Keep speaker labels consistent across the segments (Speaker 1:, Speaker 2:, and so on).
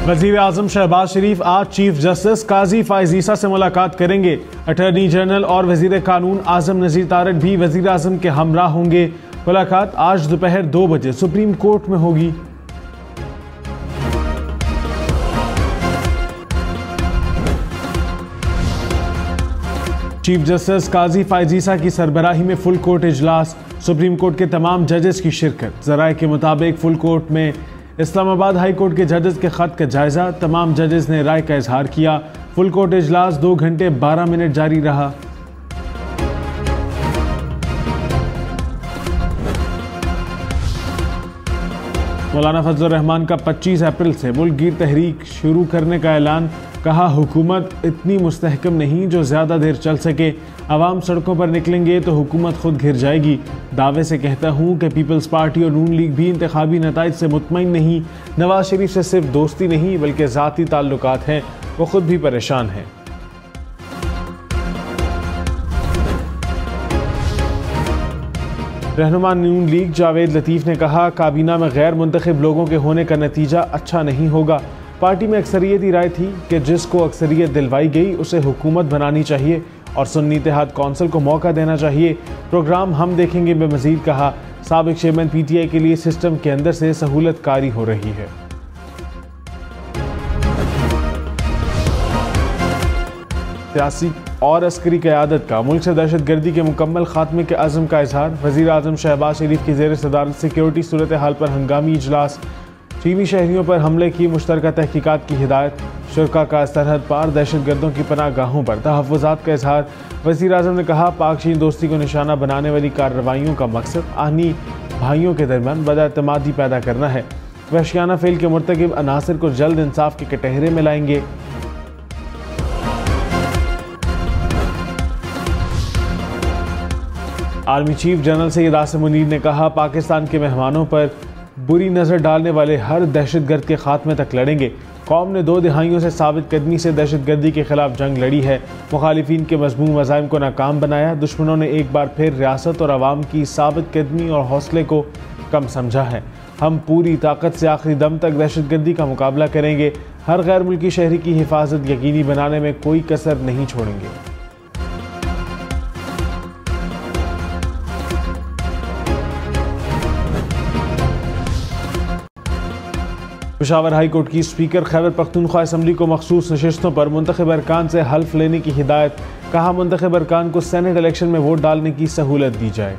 Speaker 1: वज़ीर आज़म शहबाज शरीफ आज chief justice काजी फाइज ईसा से मुलाकात करेंगे। अटॉर्नी जनरल और वज़ीर कानून आज़म नज़ीर तारक भी वज़ीर आज़म के हमराह होंगे। मुलाकात आज दोपहर 2 बजे सुप्रीम कोर्ट में होगी। चीफ जस्टिस काजी फाइज ईसा की सरबराही में फुल कोर्ट इजलास, सुप्रीम कोर्ट के तमाम जजेस की शिरकत। ज़राए के मुताबिक फुल कोर्ट में इस्लामाबाद हाई कोर्ट के जजेस के खत का जायजा, तमाम जजेस ने राय का इजहार किया। फुल कोर्ट इजलास 2 घंटे 12 मिनट जारी रहा। मौलाना फजलुर रहमान का 25 अप्रैल से मुल्कगीर तहरीक शुरू करने का ऐलान। कहा, हुकूमत इतनी मुस्तहकम नहीं जो ज़्यादा देर चल सके। अवाम सड़कों पर निकलेंगे तो हुकूमत खुद घिर जाएगी। दावे से कहता हूँ कि पीपल्स पार्टी और नून लीग भी इंतखाबी नताइज से मुतमईन नहीं। नवाज शरीफ से सिर्फ दोस्ती नहीं बल्कि ज़ाती ताल्लुकात हैं, वो खुद भी परेशान हैं। रहनुमा नून लीग जावेद लतीफ़ ने कहा, काबीना में गैर मुंतखब लोगों के होने का नतीजा अच्छा नहीं होगा। पार्टी में अक्सरियती राय थी कि जिसको अक्सरियत दिलवाई गई उसे हुकूमत बनानी चाहिए और सुन्नी इत्तेहाद कौंसिल को मौका देना चाहिए। प्रोग्राम हम देखेंगे में मजीद कहा, साबिक चेयरमैन पीटीआई के लिए सिस्टम के अंदर से सहूलत कारी हो रही है। सियासी और अस्करी क़यादत का मुल्क से दहशत गर्दी के मुकम्मल खात्मे के अज़म का इजहार। वज़ीर आज़म शहबाज शरीफ की ज़ेर सदारत सिक्योरिटी सूरत हाल पर हंगामी इजलास। चीनी शहरियों पर हमले की मुश्तरका तहकीकात की हिदायत। शुरका का सरहद पार दहशत गर्दों की पनाह गाहों पर तहफ़्फ़ुज़ात का इजहार। वज़ीर आज़म ने कहा, पाक चीन दोस्ती को निशाना बनाने वाली कार्रवाइयों का मकसद आहनी भाइयों के दरमियान बदअतमादी पैदा करना है। वहशियाना फेल के मुर्तकिब अनासिर को जल्द इंसाफ के कटहरे में लाएंगे। Army chief general Syed Asim Munir ने कहा, पाकिस्तान के मेहमानों पर बुरी नज़र डालने वाले हर दहशतगर्द के खात्मे तक लड़ेंगे। कौम ने 2 दिहाइयों से साबित कदमी से दहशतगर्दी के खिलाफ जंग लड़ी है। मुखालिफिन के मज़मूम अज़ाइम को नाकाम बनाया। दुश्मनों ने एक बार फिर रियासत और अवाम की साबित कदमी और हौसले को कम समझा है। हम पूरी ताकत से आखिरी दम तक दहशतगर्दी का मुकाबला करेंगे। हर गैर मुल्की शहरी की हिफाजत यकीनी बनाने में कोई कसर नहीं छोड़ेंगे। पेशावर हाई कोर्ट की स्पीकर खैबर पख्तूनख्वा असम्बली को मखसूस नशिस्तों पर मुंतखब अरकान से हल्फ लेने की हिदायत। कहा, मुंतखब अरकान को सेनेट इलेक्शन में वोट डालने की सहूलत दी जाए।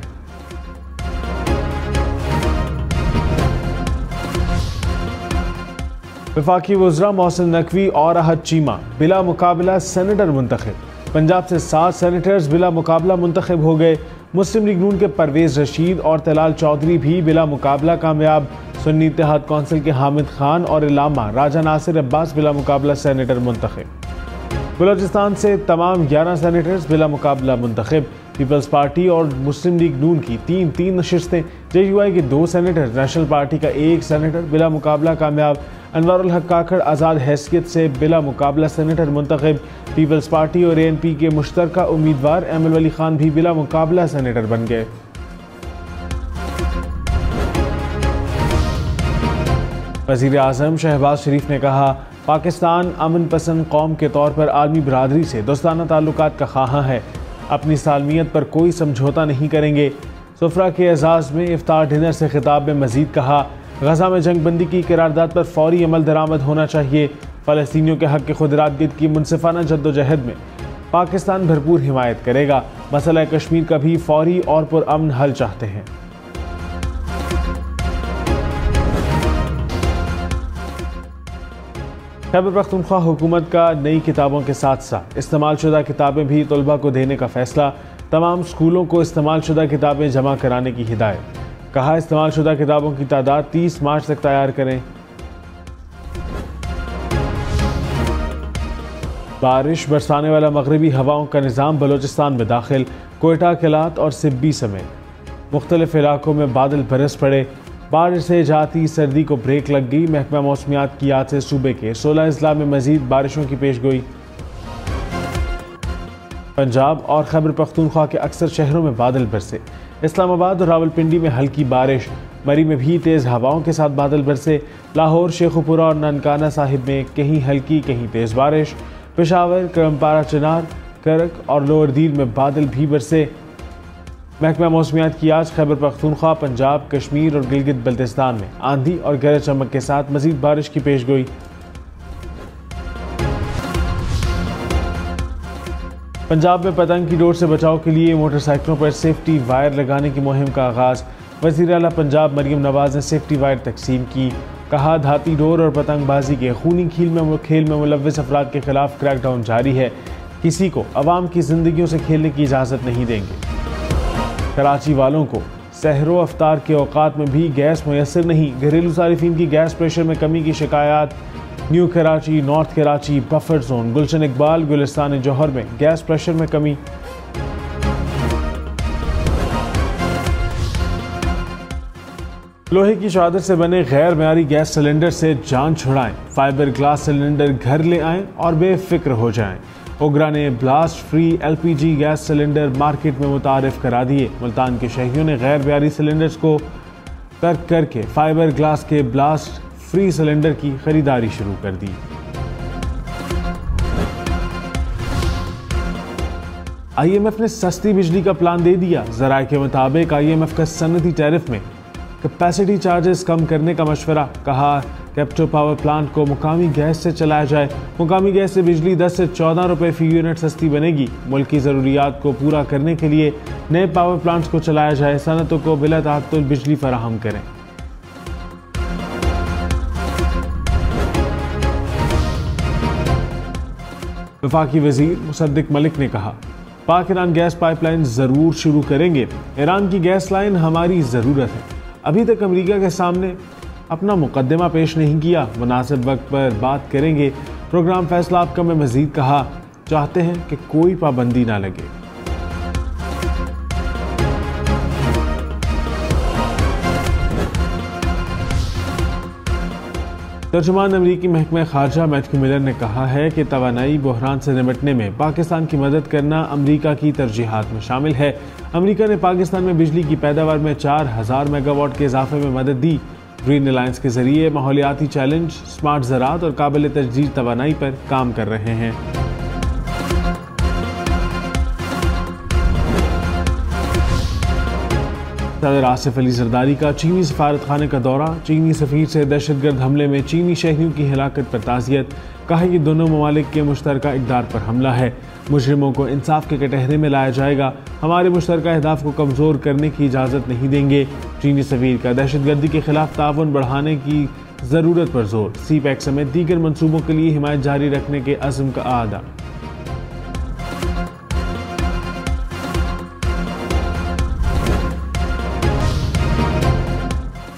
Speaker 1: वफाकी वज़रा मोहसिन नकवी और अहद चीमा बिला मुकाबला सेनेटर मुंतखब। पंजाब से 7 सेनेटर्स बिला मुकाबला मुंतखब हो गए। मुस्लिम लीग नून के परवेज रशीद और तलाल चौधरी भी बिला मुकाबला कामयाब। सुन्नी इत्तेहाद कौंसिल के हामिद खान और इलामा राजा नासिर अब्बास बिला मुकाबला सेनेटर मुंतखब। बलोचिस्तान से तमाम 11 सेनेटर्स बिला मुकाबला मुंतखब। पीपल्स पार्टी और मुस्लिम लीग नून की 3 नशिस्तें। JUI के 2 सेनेटर, नेशनल पार्टी का 1 सेनेटर बिला मुकाबला कामयाब। अनवारुल हक काकड़ आज़ाद हैसियत से बिला मुकाबला सेनेटर मुंतखब। पीपल्स पार्टी और ANP के मुश्तरका उम्मीदवार एमल वली खान भी बिला मुकाबला सेनेटर बन गए। वज़ीर आज़म शहबाज शरीफ ने कहा, पाकिस्तान अमन पसंद कौम के तौर पर आलमी बरादरी से दोस्ताना ताल्लुकात का ख़्वाहां है। अपनी सालमियत पर कोई समझौता नहीं करेंगे। सुफरा के एजाज़ में इफ्तार डिनर से खिताब में मज़ीद कहा, गज़ा में जंग बंदी की करारदाद पर फौरी अमल दरामद होना चाहिए। फ़लस्तीनियों के हक़ खुद इरादत की मुनसिफाना जद्दोजहद में पाकिस्तान भरपूर हिमायत करेगा। मसला कश्मीर का भी फौरी और पुरअमन हल चाहते हैं। खैबर पख्तूनख्वा हुकूमत का नई किताबों के साथ साथ इस्तेमाल शुदा किताबें भी तलबा को देने का फैसला। तमाम स्कूलों को इस्तेमाल शुदा किताबें जमा कराने की हिदायत। कहा, इस्तेमाल शुदा किताबों की तादाद 30 मार्च तक तैयार करें। बारिश बरसाने वाला मगरबी हवाओं का निज़ाम बलोचिस्तान में दाखिल। कोयटा, किलात और सिब्बी समेत मुख्तलिफ इलाकों में बादल बरस पड़े। बारिश से जाती सर्दी को ब्रेक लग गई। महकमा मौसमियात की याद से सूबे के 16 अजला में मजीद बारिशों की पेशगोई। पंजाब और खैबर पख्तूनख्वा के अक्सर शहरों में बादल बरसे। इस्लामाबाद और रावलपिंडी में हल्की बारिश। मरी में भी तेज़ हवाओं के साथ बादल बरसे। लाहौर, शेखुपुरा और ननकाना साहिब में कहीं हल्की कहीं तेज़ बारिश। पेशावर, करमपारा, चिनार, करक और लोअर दील में बादल भी बरसे। महकमा मौसमियात की आज खैबर पख्तूनख्वा, पंजाब, कश्मीर और गिलगित बल्तिस्तान में आंधी और गरज चमक के साथ मजीद बारिश की पेशगोई। पंजाब में पतंग की डोर से बचाव के लिए मोटरसाइकिलों पर सेफ्टी वायर लगाने की मुहिम का आगाज। वज़ीर आला पंजाब मरियम नवाज ने सेफ्टी वायर तकसीम की। कहा, धाती डोर और पतंगबाजी के खूनी खेल में मुलव्विस अफराद के खिलाफ क्रैकडाउन जारी है। किसी को अवाम की जिंदगियों से खेलने की इजाज़त नहीं देंगे। कराची वालों को सहरो अफ्तार के औकात में भी गैस मुयस्सर नहीं। घरेलू सारिफीन की गैस प्रेशर में कमी की शिकायत। New Karachi, North Karachi, Buffer Zone, Gulshan Iqbal, Gulistan Jauhar में गैस प्रेशर में कमी। लोहे की चादर से बने गैर मेयारी गैस सिलेंडर से जान छुड़ाएं। फाइबर ग्लास सिलेंडर घर ले आएं और बेफिक्र हो जाएं। ओगरा ने blast free LPG gas cylinder market में मुतारिफ करा दिए। मुल्तान के शहरियों ने गैर मेयारी सिलेंडर्स को तर्क करके फाइबर ग्लास के ब्लास्ट फ्री सिलेंडर की खरीदारी शुरू कर दी। IMF ने सस्ती बिजली का प्लान दे दिया। ज़राए के मुताबिक IMF का सनदी टैरिफ में कैपेसिटी चार्जेस कम करने का मशवरा। कहा, कैप्टो पावर प्लांट को मुकामी गैस से चलाया जाए। मुकामी गैस से बिजली 10 से 14 रुपए फी यूनिट सस्ती बनेगी। मुल्क की ज़रूरियात को पूरा करने के लिए नए पावर प्लांट्स को चलाया जाए। सनतों को बिला ताअत्तुल बिजली फराहम करें। वफाकी वजीर मुसद्दिक मलिक ने कहा, पाक ईरान गैस पाइपलाइन ज़रूर शुरू करेंगे। ईरान की गैस लाइन हमारी ज़रूरत है। अभी तक अमेरिका के सामने अपना मुकदमा पेश नहीं किया। मुनासिब वक्त पर बात करेंगे। प्रोग्राम फैसला आपका में मजीद कहा, चाहते हैं कि कोई पाबंदी ना लगे। तर्जुमान अमरीकी महकमा खारजा मैथ्यू मिलर ने कहा है कि तवानाई बहरान से निपटने में पाकिस्तान की मदद करना अमरीका की तरजीहात में शामिल है। अमरीका ने पाकिस्तान में बिजली की पैदावार में 4000 मेगावाट के इजाफे में मदद दी। ग्रीन अलायंस के जरिए माहौलियाती चैलेंज, स्मार्ट ज़राअत और काबिल तजदीद तवानाई पर काम कर रहे हैं। सदर आसिफ अली जरदारी का चीनी सफारत खाने का दौरा। चीनी सफीर से दहशतगर्द हमले में चीनी शहरियों की हिलाकत पर ताज़ियत। कहा कि दोनों ममालिक के मुश्तरका इक़दार पर हमला है। मुजरिमों को इंसाफ के कटहरे में लाया जाएगा। हमारे मुश्तरका अहदाफ को कमज़ोर करने की इजाज़त नहीं देंगे। चीनी सफीर का दहशतगर्दी के खिलाफ ताउन बढ़ाने की ज़रूरत पर जोर। CPEC समेत दीगर मनसूबों के लिए हिमायत जारी रखने के अज़्म का आदा।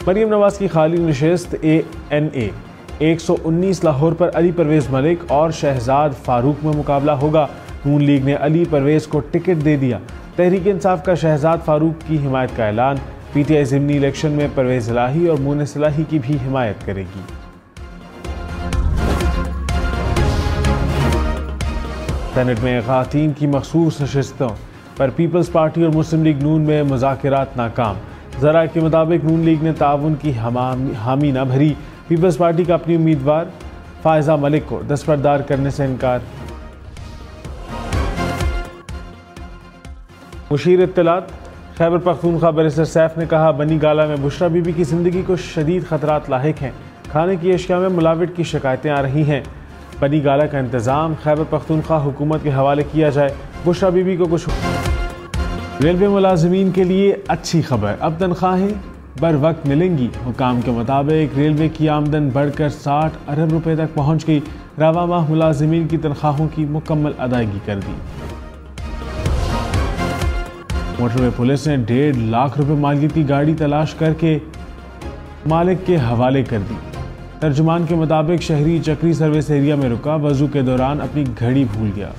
Speaker 1: मरियम नवाज की खाली नशिस्त ANA 119 लाहौर पर अली परवेज मलिक और शहजाद फारूक में मुकाबला होगा। नून लीग ने अली परवेज को टिकट दे दिया। तहरीक इंसाफ का शहजाद फारूक की हिमायत का ऐलान। PTI ज़िमनी इलेक्शन में परवेज इलाही और मुनिस इलाही की भी हिमायत करेगी। सेनेट में ख़वातीन की मखसूस नशिस्तों पर पीपल्स पार्टी और मुस्लिम लीग नून में मुज़ाकरात नाकाम। ज़राए के मुताबिक नून लीग ने ताउन की हामी न भरी। पीपल्स पार्टी का अपनी उम्मीदवार फायजा मलिक को दस्तबरदार करने से इनकार। मुशीर इत्तलात खैबर पख्तूनख्वा बैरिस्टर सैफ ने कहा, बनी गाला में बुशरा बीबी की ज़िंदगी को शदीद खतरात लाहिक हैं। खाने की अशिया में मिलावट की शिकायतें आ रही हैं। बनी गाला का इंतज़ाम खैबर पख्तूनख्वा हुकूमत के हवाले किया जाए। बुशरा बीबी को कुछ। रेलवे मुलाजिमीन के लिए अच्छी खबर, अब तनख्वाहें बर वक्त मिलेंगी। हुकाम के मुताबिक रेलवे की आमदन बढ़कर 60 अरब रुपए तक पहुंच गई। रवा माह मुलाजिमीन की तनख्वाहों की मुकम्मल अदायगी कर दी। मोटरवे पुलिस ने 1.5 लाख रुपए मालियत की गाड़ी तलाश करके मालिक के हवाले कर दी। तर्जुमान के मुताबिक शहरी चक्री सर्विस एरिया में रुका, वजू के दौरान अपनी घड़ी भूल गया।